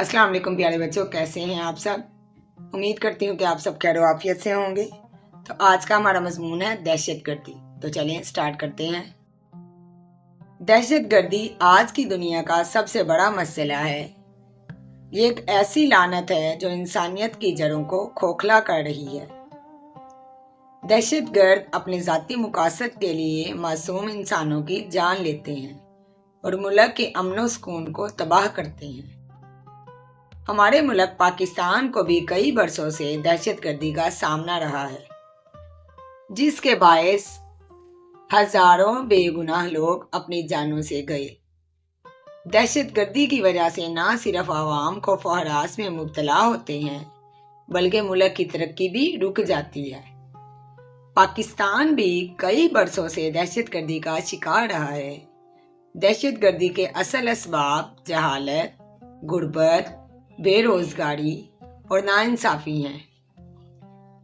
अस्सलाम वालेकुम प्यारे बच्चों, कैसे हैं आप सब। उम्मीद करती हूँ कि आप सब खैर आफियत से होंगे। तो आज का हमारा मजमून है दहशतगर्दी। तो चलिए स्टार्ट करते हैं। दहशतगर्दी आज की दुनिया का सबसे बड़ा मसला है। ये एक ऐसी लानत है जो इंसानियत की जड़ों को खोखला कर रही है। दहशतगर्द अपने ज़ाती मुकासद के लिए मासूम इंसानों की जान लेते हैं और मुल्क के अमन सुकून को तबाह करते हैं। हमारे मुल्क पाकिस्तान को भी कई बरसों से दहशतगर्दी का सामना रहा है, जिसके बायस हजारों बेगुनाह लोग अपनी जानों से गए। दहशतगर्दी की वजह से ना सिर्फ आवाम खौफ व हरास में मुब्तला होते हैं, बल्कि मुल्क की तरक्की भी रुक जाती है। पाकिस्तान भी कई बरसों से दहशतगर्दी का शिकार रहा है। दहशतगर्दी के असल असबाब जहालत, गुर्बत, बेरोजगारी और नाइंसाफी हैं।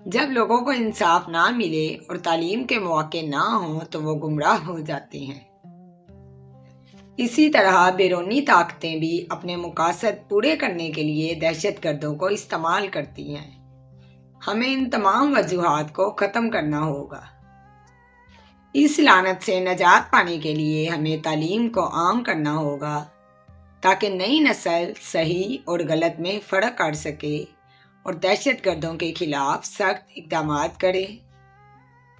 जब लोगों को इंसाफ ना मिले और तालीम के मौके ना हो तो वो गुमराह हो जाते हैं। इसी तरह बैरूनी ताकतें भी अपने मकासद पूरे करने के लिए दहशतगर्दों को इस्तेमाल करती हैं। हमें इन तमाम वजूहात को ख़त्म करना होगा। इस लानत से निजात पाने के लिए हमें तालीम को आम करना होगा, ताकि नई नस्ल सही और गलत में फ़र्क कर सके और दहशतगर्दों के खिलाफ सख्त इक़दाम करे।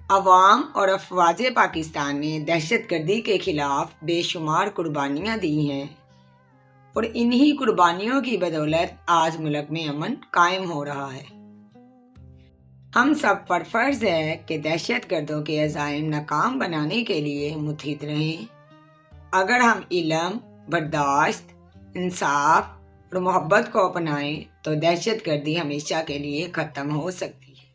अवाम और अफवाज पाकिस्तान ने दहशतगर्दी के खिलाफ बेशुमार कुर्बानियाँ दी हैं और इन्हीं कुर्बानियों की बदौलत आज मुल्क में अमन कायम हो रहा है। हम सब पर फर्ज है कि दहशतगर्दों के अज़ाइम नाकाम बनाने के लिए मुतहिद रहें। अगर हम इल्म, बर्दाश्त, इंसाफ और मोहब्बत को अपनाएं तो दहशतगर्दी हमेशा के लिए ख़त्म हो सकती है।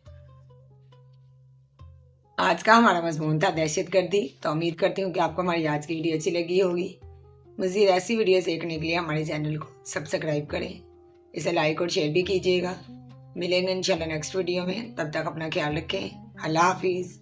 आज का हमारा मजमून था दहशतगर्दी। तो उम्मीद करती हूँ कि आपको हमारी आज की वीडियो अच्छी लगी होगी। मज़ीद ऐसी वीडियो देखने के लिए हमारे चैनल को सब्सक्राइब करें, इसे लाइक और शेयर भी कीजिएगा। मिलेंगे इंशाल्लाह नेक्स्ट वीडियो में। तब तक अपना ख्याल रखें। अल्लाह हाफिज़।